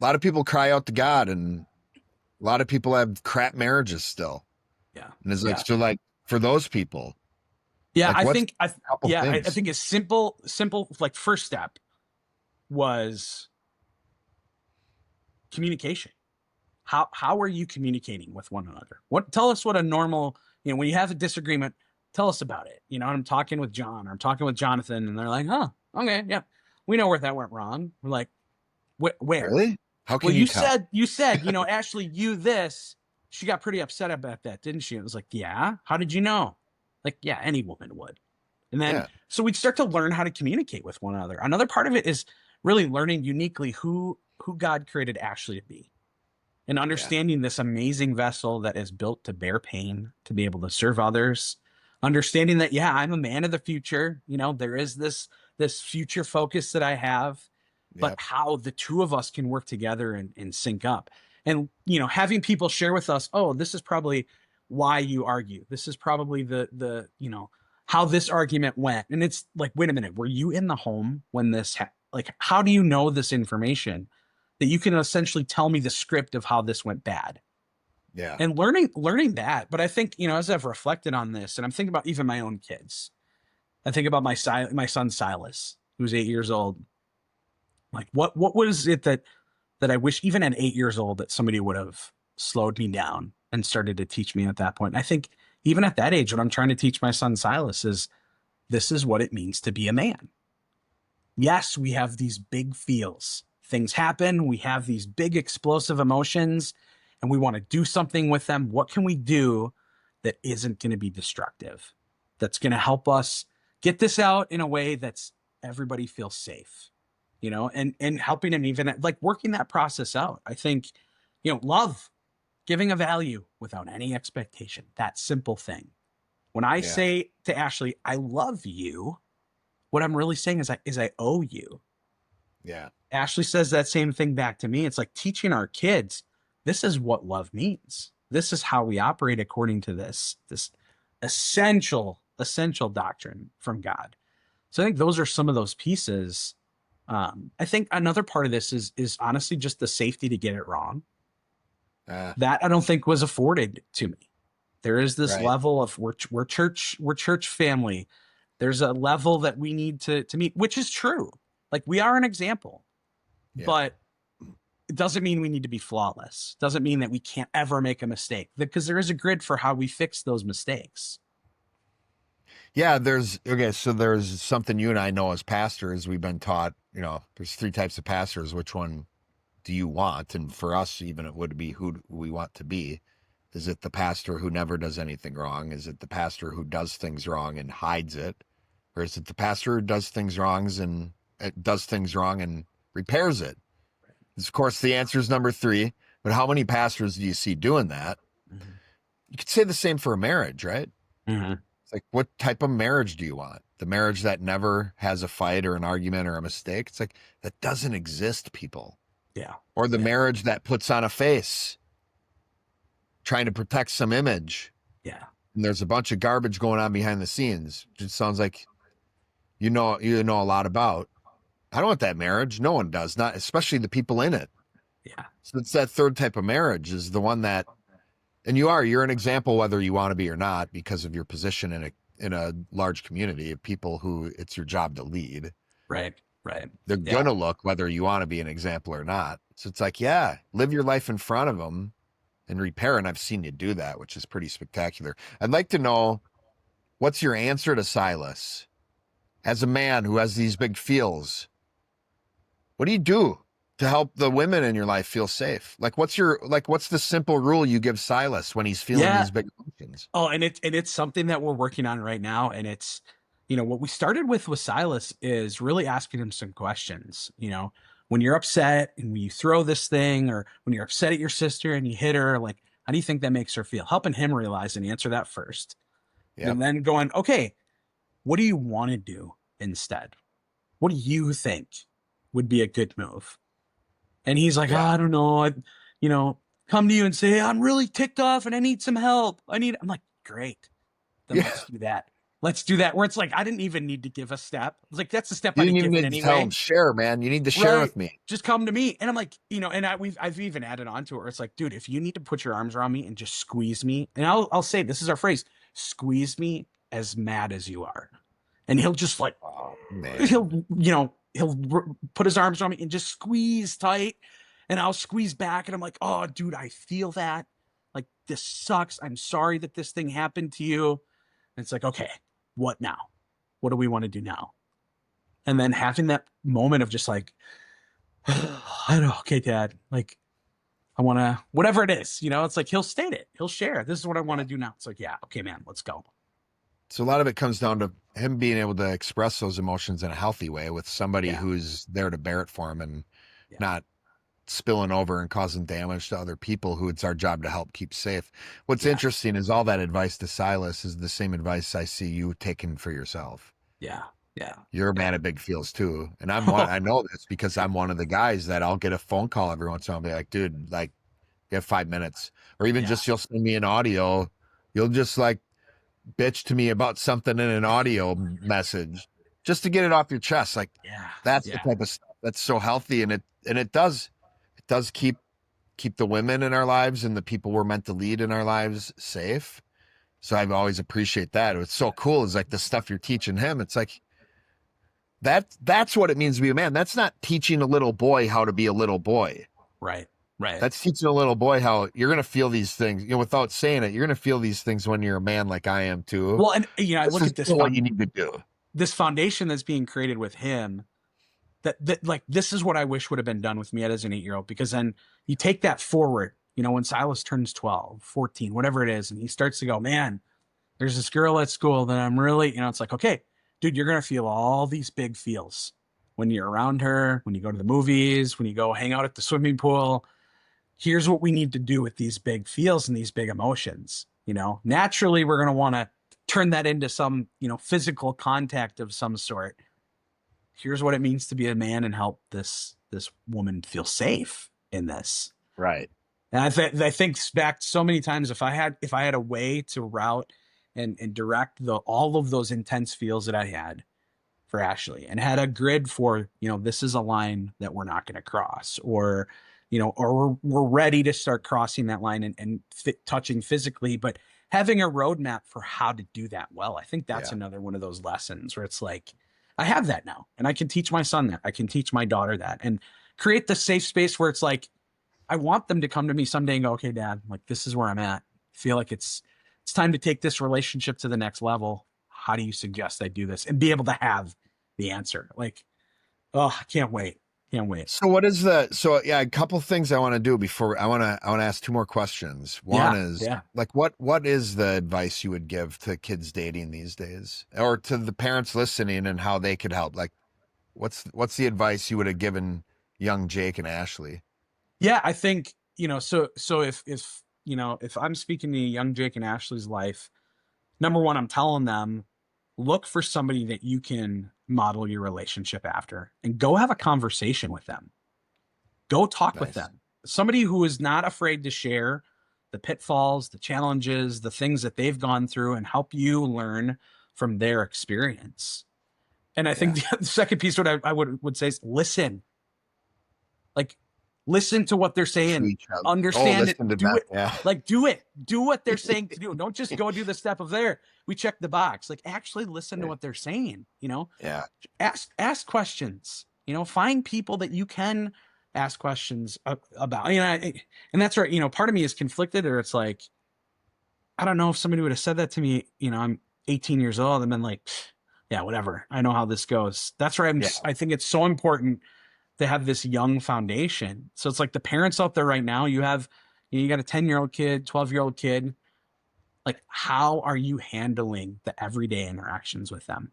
a lot of people cry out to God, and a lot of people have crap marriages still. Yeah. And it's like, so like for those people, yeah, like, I what's think, a couple I things? think a simple, like, first step was communication. How are you communicating with one another? Tell us what a normal, when you have a disagreement, tell us about it. I'm talking with John, or I'm talking with Jonathan, and they're like, oh, okay, yeah, we know where that went wrong. We're like, where? Really? How Well, can you tell? you said, Ashley, this, she got pretty upset about that, didn't she? It was like, yeah. How did you know? Like, yeah, any woman would. And then, Yeah. so we'd start to learn how to communicate with one another. Another part of it is really learning uniquely who God created Ashley to be, and understanding this amazing vessel that is built to bear pain, to be able to serve others, understanding that, yeah, I'm a man of the future. There is this future focus that I have, but Yep. how the two of us can work together and sync up. And, having people share with us, oh, this is probably why you argue. This is probably the how this argument went. And it's like, wait a minute, were you in the home when this, like, how do you know this information that you can essentially tell me the script of how this went bad? Yeah. And learning that. But I think, as I've reflected on this, and I'm thinking about even my own kids, I think about my son, Silas, who's 8 years old. Like, what was it that I wish, even at 8 years old, that somebody would have slowed me down and started to teach me at that point? And I think even at that age, what I'm trying to teach my son Silas is, this is what it means to be a man. Yes, we have these big feels. Things happen. We have these big explosive emotions, and we want to do something with them. What can we do that isn't going to be destructive? That's going to help us get this out in a way that's everybody feels safe, and helping them, even like working that process out. I think, love, giving a value without any expectation, that simple thing. When I say to Ashley, I love you, what I'm really saying is I owe you. Yeah. Ashley says that same thing back to me. It's like teaching our kids, this is what love means. This is how we operate according to this essential doctrine from God. So I think those are some of those pieces. I think another part of this is honestly just the safety to get it wrong. That I don't think was afforded to me. There is this level of we're church family. There's a level that we need to meet, which is true. Like, we are an example, but it doesn't mean we need to be flawless. Doesn't mean that we can't ever make a mistake, because there is a grid for how we fix those mistakes. Yeah, so there's something you and I know as pastors. We've been taught, there's 3 types of pastors. Which one do you want? And for us, even, it would be, who we want to be. Is it the pastor who never does anything wrong? Is it the pastor who does things wrong and hides it? Or is it the pastor who does things wrong and repairs it? Of course, the answer is number 3. But how many pastors do you see doing that? Mm-hmm. You could say the same for a marriage, right? Mm-hmm. It's like, what type of marriage do you want? The marriage that never has a fight or an argument or a mistake? It's like, that doesn't exist, people. Yeah. Or the Yeah. marriage that puts on a face, trying to protect some image. Yeah. And there's a bunch of garbage going on behind the scenes. It sounds like you know a lot about. I don't want that marriage. No one does, not especially the people in it. Yeah. So it's that third type of marriage is the one that, and you're an example whether you want to be or not because of your position in a large community of people who it's your job to lead. Right. Right. They're Yeah. gonna look whether you want to be an example or not. So it's like, yeah, live your life in front of them and repair. And I've seen you do that, which is pretty spectacular. I'd like to know, what's your answer to Silas as a man who has these big feels? What do you do to help the women in your life feel safe? Like, what's the simple rule you give Silas when he's feeling Yeah. these big emotions? Oh, and it's something that we're working on right now. And it's, what we started with Silas is really asking him some questions. When you're upset and when you throw this thing, or when you're upset at your sister and you hit her, like, how do you think that makes her feel? Helping him realize and answer that first. Yep. And then going, okay, what do you want to do instead? What do you think would be a good move? And he's like, oh, Yeah. I don't know. You know, come to you and say, I'm really ticked off and I need some help. I'm like, great. Then Yeah. let's do that. Let's do that. Where it's like, I didn't even need to give a step. It's like, that's the step You I'd didn't have even given need to tell him, anyway. share, man. You need to share Right. with me. Just come to me. And I'm like, and I've even added on to it where it's like, dude, if you need to put your arms around me and just squeeze me, and I'll say, this is our phrase, squeeze me as mad as you are. And he'll just like, Oh, man. he'll put his arms around me and just squeeze tight. And I'll squeeze back. And I'm like, oh, dude, I feel that. Like, this sucks. I'm sorry that this thing happened to you. And it's like, okay, what now? What do we want to do now? And then having that moment of just like, I don't know, okay, dad, like, I want to, whatever it is, it's like he'll state it, he'll share. This is what I want to do now. It's like, yeah, okay, man, let's go. So a lot of it comes down to him being able to express those emotions in a healthy way with somebody Yeah. who's there to bear it for him and Yeah. not spilling over and causing damage to other people who it's our job to help keep safe. What's Yeah. interesting is all that advice to Silas is the same advice I see you taking for yourself. Yeah. Yeah. You're a man of big feels too. And I know this because I'm one of the guys that I'll get a phone call every once in a while and be like, dude, like, you have 5 minutes. Or even Yeah. just you'll send me an audio. You'll just like bitch to me about something in an audio message just to get it off your chest. Like, Yeah. that's the Yeah. type of stuff that's so healthy. And it does keep the women in our lives and the people we're meant to lead in our lives safe. So I always appreciate that. What's so cool is like the stuff you're teaching him. It's like that's what it means to be a man. That's not teaching a little boy how to be a little boy. Right. Right. That's teaching a little boy how you're going to feel these things, without saying it. You're going to feel these things when you're a man like I am too. Well, and I This look is at this what you need to do. this foundation that's being created with him, that like, this is what I wish would have been done with me as an 8-year-old, because then you take that forward, when Silas turns 12, 14, whatever it is, and he starts to go, man, there's this girl at school that I'm really, it's like, okay, dude, you're going to feel all these big feels when you're around her, when you go to the movies, when you go hang out at the swimming pool. Here's what we need to do with these big feels and these big emotions. Naturally, we're going to want to turn that into some, physical contact of some sort. Here's what it means to be a man and help this woman feel safe in this. Right. And I think back so many times, if I had a way to route and direct all of those intense feels that I had for Ashley, and had a grid for, this is a line that we're not going to cross, or, or we're ready to start crossing that line and touching physically, but having a roadmap for how to do that well. I think that's another one of those lessons where it's like, I have that now, and I can teach my son that, I can teach my daughter that, and create the safe space where it's like, I want them to come to me someday and go, okay, dad, like, this is where I'm at. I feel like it's time to take this relationship to the next level. How do you suggest I do this? And be able to have the answer. Like, oh, I can't wait. Can't wait. So a couple things I want to do before I want to ask two more questions. One is like, what is the advice you would give to kids dating these days, or to the parents listening, and how they could help? Like, what's the advice you would have given young Jake and Ashley? Yeah, I think, so if I'm speaking to young Jake and Ashley's life, number one, I'm telling them, look for somebody that you can model your relationship after and go have a conversation with them. Go talk with Nice. them. Somebody who is not afraid to share the pitfalls, the challenges, the things that they've gone through and help you learn from their experience. And I think Yeah. the second piece, what I would say is listen. Like, listen to what they're To saying, each other. Oh, understand it, listen to do them. it. Yeah. Like, do what they're saying to do. Don't just go do the step of there. We check the box. Like, actually listen to what they're saying. Yeah. Ask questions. Find people that you can ask questions about. And that's right. Part of me is conflicted, or it's like, I don't know if somebody would have said that to me. I'm 18 years old and been like, yeah, whatever. I know how this goes. That's right. Yeah. I think it's so important to have this young foundation. So it's like the parents out there right now, you got a 10-year-old kid, 12-year-old kid. Like, how are you handling the everyday interactions with them?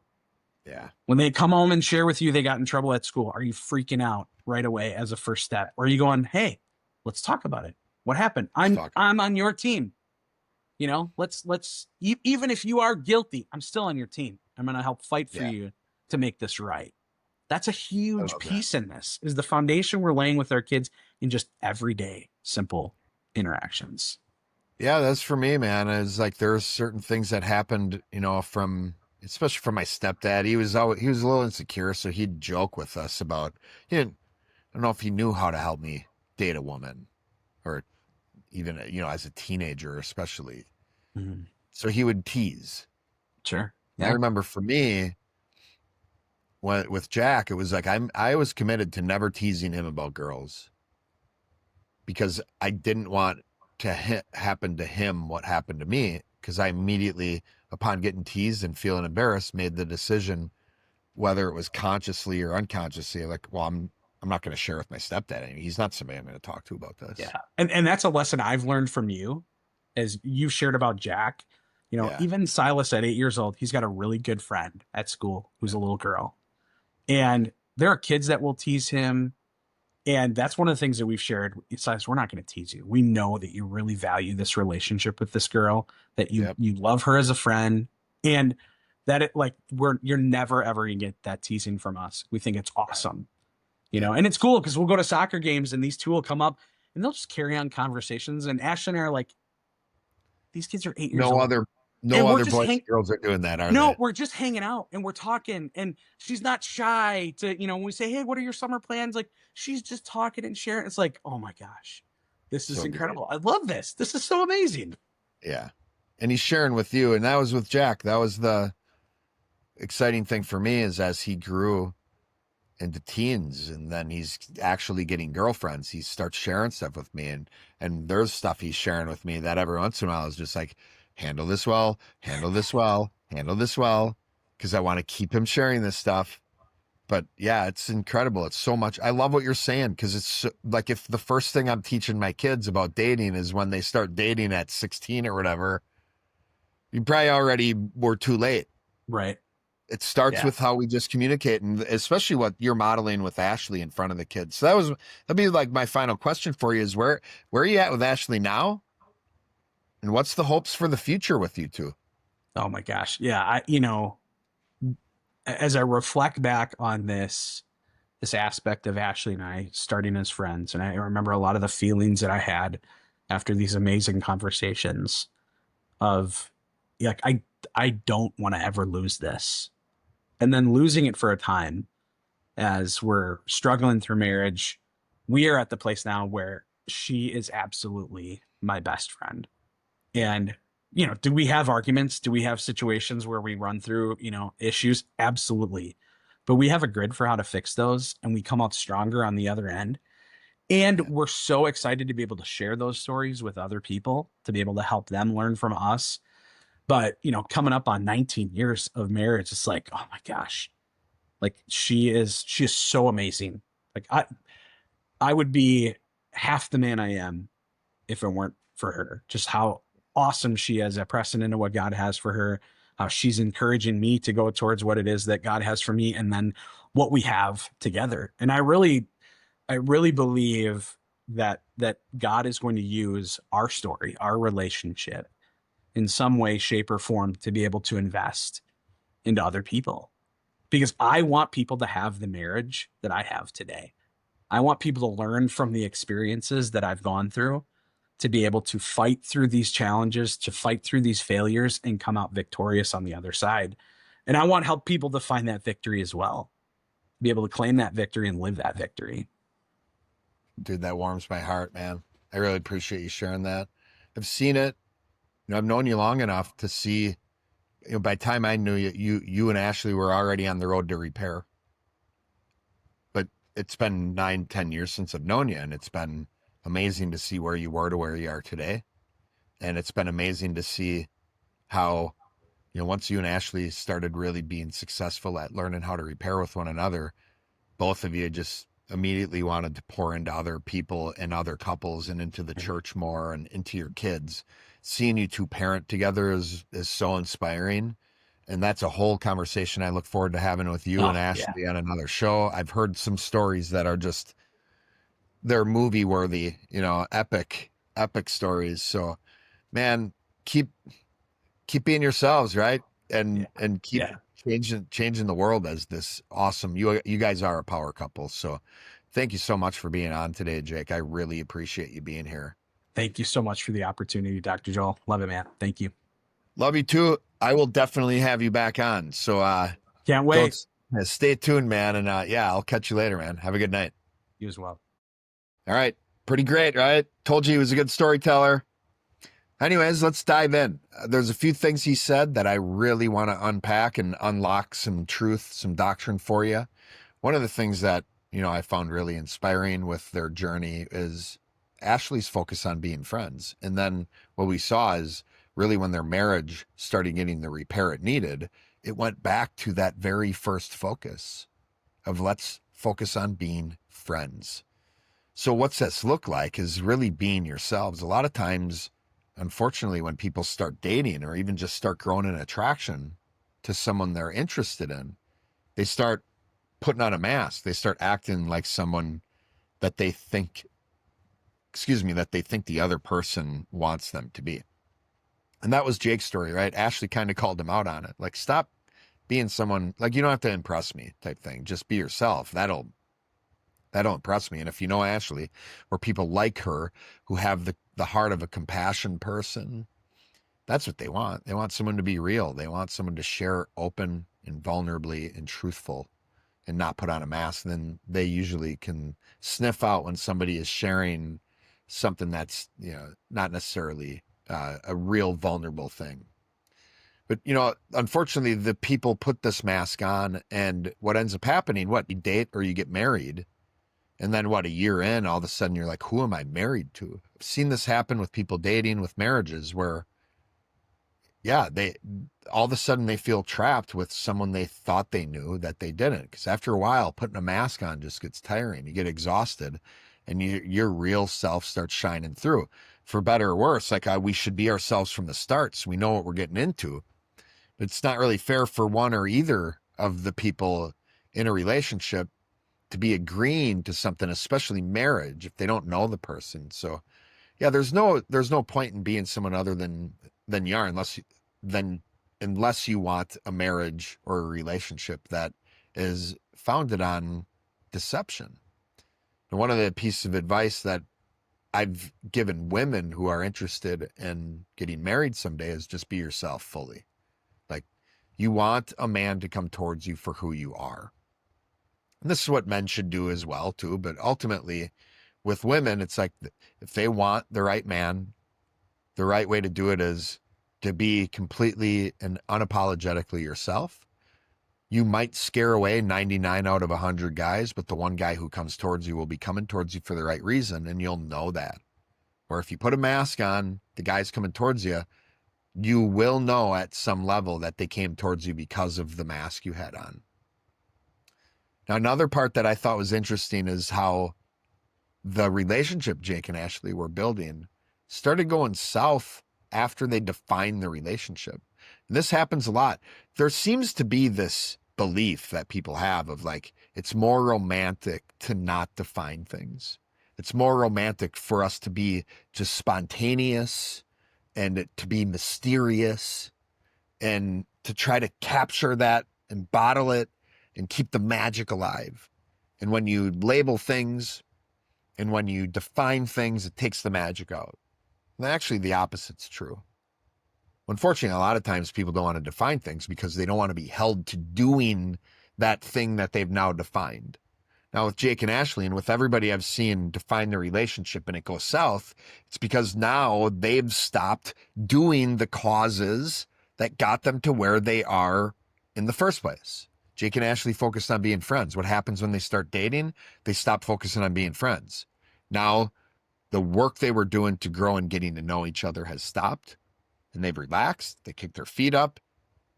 Yeah. When they come home and share with you they got in trouble at school, are you freaking out right away as a first step? Or are you going, hey, let's talk about it. What happened? Let's I'm talk. I'm on your team. Even if you are guilty, I'm still on your team. I'm going to help fight for Yeah. you to make this right. That's a I huge love that. piece in this, is the foundation we're laying with our kids in just everyday simple interactions. Yeah, that's for me, man. It's like there's certain things that happened, from especially from my stepdad. He was a little insecure, so he'd joke with us about he didn't I don't know if he knew how to help me date a woman or even, as a teenager, especially. Mhm. So he would tease. Sure. And I Yeah. remember for me, with Jack, it was like I was committed to never teasing him about girls because I didn't want to happen to him what happened to me. Because I immediately, upon getting teased and feeling embarrassed, made the decision, whether it was consciously or unconsciously, like, well, I'm not going to share with my stepdad. I mean, he's not somebody I'm going to talk to about this. Yeah. And that's a lesson I've learned from you, as you shared about Jack. Yeah, Even Silas at 8 years old, he's got a really good friend at school who's a little girl. And there are kids that will tease him. And that's one of the things that we've shared. Silas, we're not going to tease you. We know that you really value this relationship with this girl, that you yep, you love her as a friend, and that you're never ever gonna get that teasing from us. We think it's right, awesome. yep. And it's cool because we'll go to soccer games and these two will come up and they'll just carry on conversations. And Ashley and I are like, these kids are 8 years No old. other, no And we're other just boys and girls are doing that, are no, they? we're just hanging out and we're talking. And she's not shy to, when we say, hey, what are your summer plans? Like, she's just talking and sharing. It's like, oh my gosh, this is So great. incredible. I love this. This is so amazing. Yeah, and he's sharing with you, and that was with Jack. That was the exciting thing for me, is as he grew into teens and then he's actually getting girlfriends, he starts sharing stuff with me, and there's stuff he's sharing with me that every once in a while is just like, handle this well, handle this well, handle this well, because I want to keep him sharing this stuff. But yeah, it's incredible. It's so much. I love what you're saying, because it's like, if the first thing I'm teaching my kids about dating is when they start dating at 16 or whatever, you probably already were too late. Right. It starts Yeah. with how we just communicate, and especially what you're modeling with Ashley in front of the kids. So that'd be like my final question for you, is where are you at with Ashley now? And what's the hopes for the future with you two? Oh my gosh. Yeah. As I reflect back on this aspect of Ashley and I starting as friends, and I remember a lot of the feelings that I had after these amazing conversations of, like, I don't want to ever lose this. And then losing it for a time as we're struggling through marriage. We are at the place now where she is absolutely my best friend. Yeah, And, do we have arguments? Do we have situations where we run through, issues? Absolutely. But we have a grid for how to fix those and we come out stronger on the other end. And yeah, we're so excited to be able to share those stories with other people, to be able to help them learn from us. But, coming up on 19 years of marriage, it's like, oh my gosh, like she is so amazing. Like, I would be half the man I am if it weren't for her. Just how awesome she is at pressing into what God has for her, how she's encouraging me to go towards what it is that God has for me, and then what we have together. And I really believe that God is going to use our story, our relationship, in some way, shape, or form to be able to invest into other people. Because I want people to have the marriage that I have today. I want people to learn from the experiences that I've gone through to be able to fight through these challenges, to fight through these failures and come out victorious on the other side. And I want to help people to find that victory as well, be able to claim that victory and live that victory. Dude, that warms my heart, man. I really appreciate you sharing that. I've seen it. I've known you long enough to see, by the time I knew you, you and Ashley were already on the road to repair. But it's been 9, 10 years since I've known you, and it's been amazing to see where you were to where you are today. And it's been amazing to see how, once you and Ashley started really being successful at learning how to repair with one another, both of you just immediately wanted to pour into other people and other couples and into the church more and into your kids. Seeing you two parent together is so inspiring. And that's a whole conversation I look forward to having with you and Ashley on another show. I've heard some stories that are just, they're movie worthy, epic stories. So, man, keep being yourselves, right? And keep changing the world as this awesome, you guys are a power couple. So thank you so much for being on today, Jake. I really appreciate you being here. Thank you so much for the opportunity, Dr. Joel. Love it, man. Thank you. Love you too. I will definitely have you back on. So can't wait. Stay tuned, man. And I'll catch you later, man. Have a good night. You as well. All right. Pretty great, right? Told you he was a good storyteller. Anyways, let's dive in. There's a few things he said that I really want to unpack and unlock some truth, some doctrine for you. One of the things that, I found really inspiring with their journey is Ashley's focus on being friends. And then what we saw is really when their marriage started getting the repair it needed, it went back to that very first focus of let's focus on being friends. So what's this look like is really being yourselves. A lot of times, unfortunately, when people start dating or even just start growing an attraction to someone they're interested in, they start putting on a mask. They start acting like someone that they think the other person wants them to be. And that was Jake's story, right? Ashley kind of called him out on it. Like, stop being someone, like, you don't have to impress me type thing. Just be yourself. That'll impress me. And if you know Ashley, or people like her who have the heart of a compassion person, that's what they want. They want someone to be real. They want someone to share open and vulnerably and truthful and not put on a mask. And then they usually can sniff out when somebody is sharing something that's, not necessarily a real vulnerable thing. But, unfortunately, the people put this mask on, and what ends up happening, you date or you get married. And then a year in, all of a sudden you're like, who am I married to? I've seen this happen with people dating, with marriages where, they all of a sudden they feel trapped with someone they thought they knew that they didn't. Because after a while, putting a mask on just gets tiring. You get exhausted and your real self starts shining through. For better or worse, like we should be ourselves from the start so we know what we're getting into. But it's not really fair for one or either of the people in a relationship to be agreeing to something, especially marriage, if they don't know the person. So there's no point in being someone other than you are, unless you want a marriage or a relationship that is founded on deception. And one of the pieces of advice that I've given women who are interested in getting married someday is just be yourself fully. Like, you want a man to come towards you for who you are. And this is what men should do as well too. But ultimately with women, it's like, if they want the right man, the right way to do it is to be completely and unapologetically yourself. You might scare away 99 out of 100 guys, but the one guy who comes towards you will be coming towards you for the right reason, and you'll know that. Or if you put a mask on, the guy's coming towards you, you will know at some level that they came towards you because of the mask you had on. Now, another part that I thought was interesting is how the relationship Jake and Ashley were building started going south after they defined the relationship. And this happens a lot. There seems to be this belief that people have of like, it's more romantic to not define things. It's more romantic for us to be just spontaneous and it to be mysterious and to try to capture that and bottle it and keep the magic alive. And when you label things and when you define things, it takes the magic out. And actually, the opposite's true. Unfortunately, a lot of times people don't want to define things because they don't want to be held to doing that thing that they've now defined. Now, with Jake and Ashley and with everybody I've seen define their relationship and it goes south, it's because now they've stopped doing the causes that got them to where they are in the first place. Jake and Ashley focused on being friends. What happens when they start dating? They stop focusing on being friends. Now, the work they were doing to grow and getting to know each other has stopped, and they've relaxed. They kicked their feet up.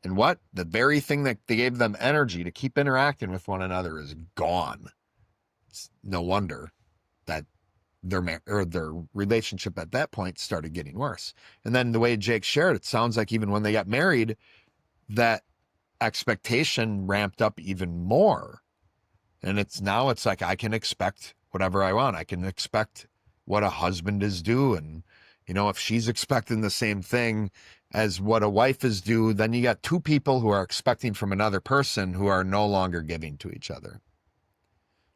And what? The very thing that they gave them energy to keep interacting with one another is gone. It's no wonder that their relationship at that point started getting worse. And then the way Jake shared, it sounds like even when they got married, that expectation ramped up even more. And it's like, I can expect whatever I want. I can expect what a husband is due. And, if she's expecting the same thing as what a wife is due, then you got two people who are expecting from another person who are no longer giving to each other.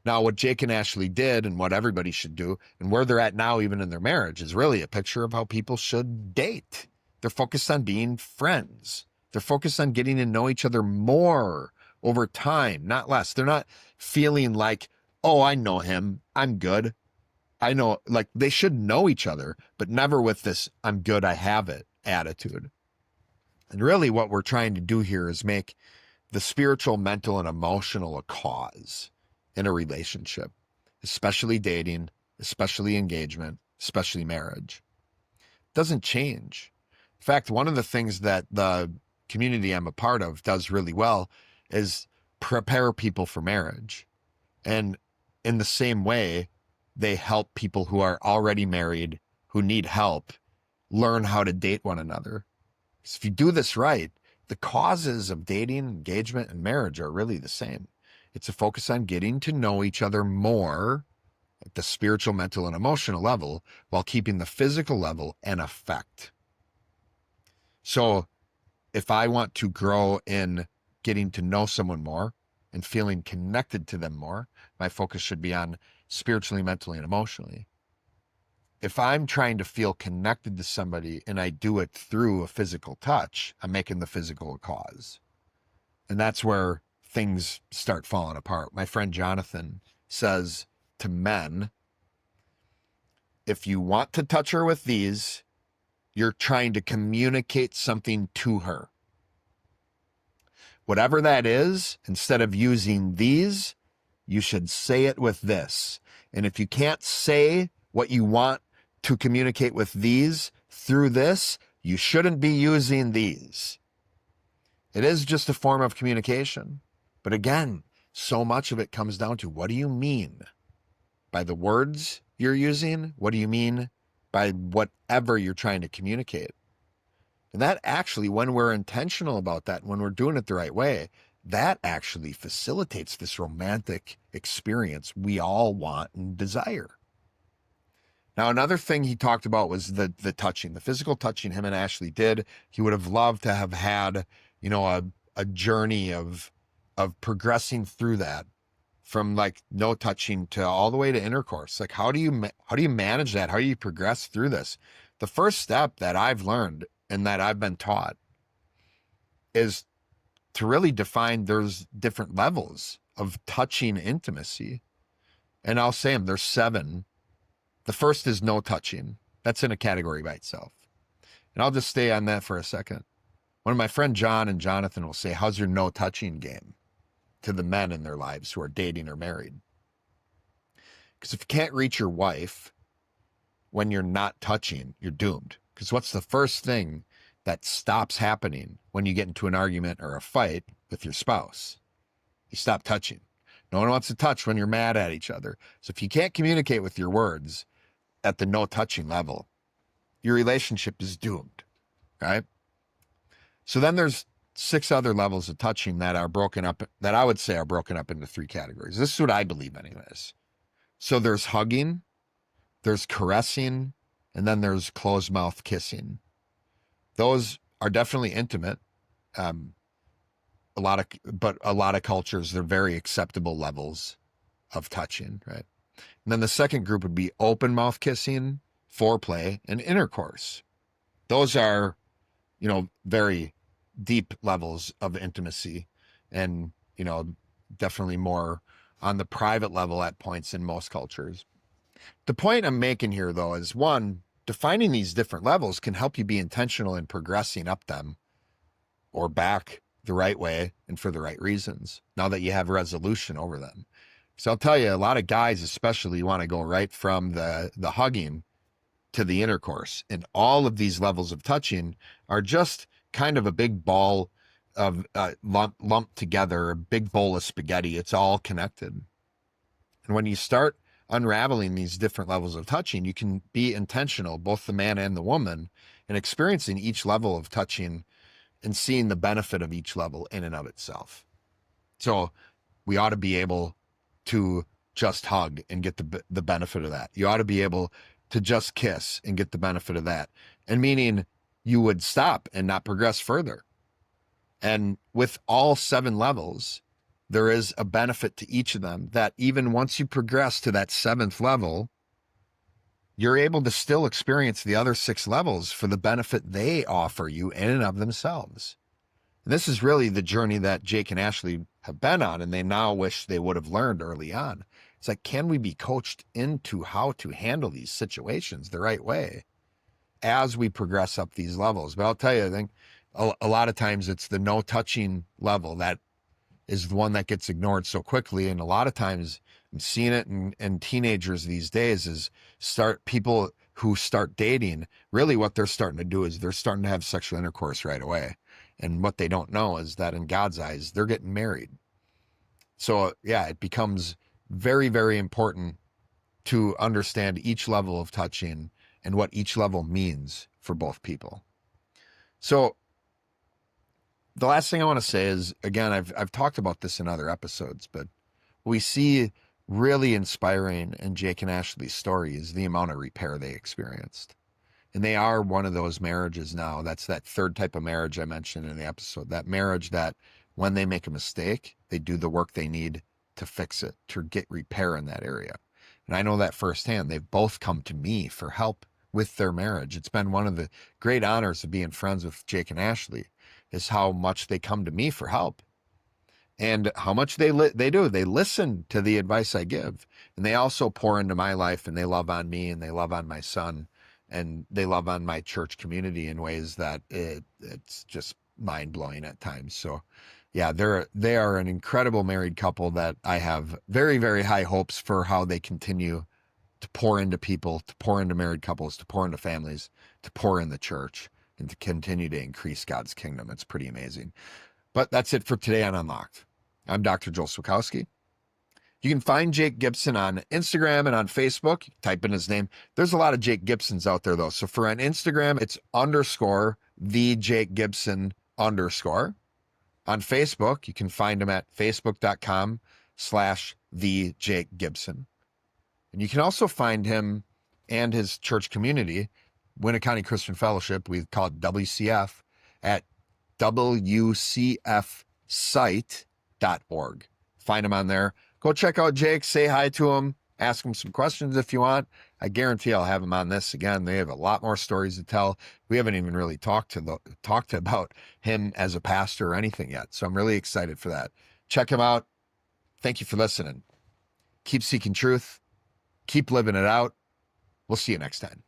Now, what Jake and Ashley did and what everybody should do and where they're at now, even in their marriage, is really a picture of how people should date. They're focused on being friends. They're focused on getting to know each other more over time, not less. They're not feeling like, oh, I know him, I'm good. I know, like, they should know each other, but never with this I'm good, I have it attitude. And really what we're trying to do here is make the spiritual, mental, and emotional a cause in a relationship, especially dating, especially engagement, especially marriage. It doesn't change. In fact, one of the things that the community I'm a part of does really well is prepare people for marriage. And in the same way, they help people who are already married, who need help, learn how to date one another. Because if you do this right, the causes of dating, engagement, and marriage are really the same. It's a focus on getting to know each other more at the spiritual, mental, and emotional level while keeping the physical level in effect. So if I want to grow in getting to know someone more and feeling connected to them more, my focus should be on spiritually, mentally, and emotionally. If I'm trying to feel connected to somebody and I do it through a physical touch, I'm making the physical a cause. And that's where things start falling apart. My friend Jonathan says to men, if you want to touch her with these, you're trying to communicate something to her. Whatever that is, instead of using these, you should say it with this. And if you can't say what you want to communicate with these through this, you shouldn't be using these. It is just a form of communication. But again, so much of it comes down to, what do you mean by the words you're using? What do you mean by whatever you're trying to communicate? And that actually, when we're intentional about that, when we're doing it the right way, that actually facilitates this romantic experience we all want and desire. Now, another thing he talked about was the touching, the physical touching him and Ashley did. He would have loved to have had, a journey of progressing through that, from like no touching to all the way to intercourse. Like, how do you manage that? How do you progress through this? The first step that I've learned and that I've been taught is to really define there's different levels of touching intimacy. And I'll say them, there's 7. The first is no touching. That's in a category by itself. And I'll just stay on that for a second. One of my friend John and Jonathan will say, how's your no touching game, to the men in their lives who are dating or married? Because if you can't reach your wife when you're not touching, you're doomed. Because what's the first thing that stops happening when you get into an argument or a fight with your spouse? You stop touching. No one wants to touch when you're mad at each other. So if you can't communicate with your words at the no touching level, your relationship is doomed, right? So then there's 6 other levels of touching that are broken up, that I would say are broken up into 3 categories. This is what I believe anyways. So there's hugging, there's caressing, and then there's closed mouth kissing. those are definitely intimate. Um, but a lot of cultures, they're very acceptable levels of touching, right? And then the second group would be open mouth kissing, foreplay, and intercourse. Those are, very deep levels of intimacy and, definitely more on the private level at points in most cultures. The point I'm making here, though, is one, defining these different levels can help you be intentional in progressing up them or back the right way and for the right reasons now that you have resolution over them. So I'll tell you, a lot of guys especially want to go right from the hugging to the intercourse. And all of these levels of touching are just kind of a big ball of lumped together, a big bowl of spaghetti. It's all connected. And when you start unraveling these different levels of touching, you can be intentional, both the man and the woman, in experiencing each level of touching and seeing the benefit of each level in and of itself. So we ought to be able to just hug and get the benefit of that. You ought to be able to just kiss and get the benefit of that. And meaning you would stop and not progress further. And with all 7 levels, there is a benefit to each of them that even once you progress to that 7th level, you're able to still experience the other 6 levels for the benefit they offer you in and of themselves. And this is really the journey that Jake and Ashley have been on, and they now wish they would have learned early on. It's like, can we be coached into how to handle these situations the right way as we progress up these levels? But I'll tell you, I think a lot of times it's the no touching level that is the one that gets ignored so quickly. And a lot of times I'm seeing it in teenagers these days is people who start dating, really what they're starting to do is they're starting to have sexual intercourse right away. And what they don't know is that in God's eyes, they're getting married. So yeah, it becomes very, very important to understand each level of touching and what each level means for both people. So the last thing I want to say is, again, I've talked about this in other episodes, but we see really inspiring in Jake and Ashley's story is the amount of repair they experienced. And they are one of those marriages now. That's that third type of marriage I mentioned in the episode. That marriage that when they make a mistake, they do the work they need to fix it, to get repair in that area. And I know that firsthand. They've both come to me for help with their marriage. It's been one of the great honors of being friends with Jake and Ashley, is how much they come to me for help. And how much they do. They listen to the advice I give. And they also pour into my life, and they love on me, and they love on my son, and they love on my church community in ways that it's just mind-blowing at times. So yeah, they are an incredible married couple that I have very, very high hopes for how they continue to pour into people, to pour into married couples, to pour into families, to pour in the church, and to continue to increase God's kingdom. It's pretty amazing. But that's it for today on Unlocked. I'm Dr. Joel Swakowski. You can find Jake Gibson on Instagram and on Facebook. Type in his name. There's a lot of Jake Gibsons out there, though. So for on Instagram, it's _ the Jake Gibson _ On Facebook, you can find him at facebook.com/the Jake Gibson. And you can also find him and his church community, Winnet County Christian Fellowship, we call it WCF, at wcfsite.org. Find him on there. Go check out Jake, say hi to him, ask him some questions if you want. I guarantee I'll have him on this again. They have a lot more stories to tell. We haven't even really talked about him as a pastor or anything yet. So I'm really excited for that. Check him out. Thank you for listening. Keep seeking truth. Keep living it out. We'll see you next time.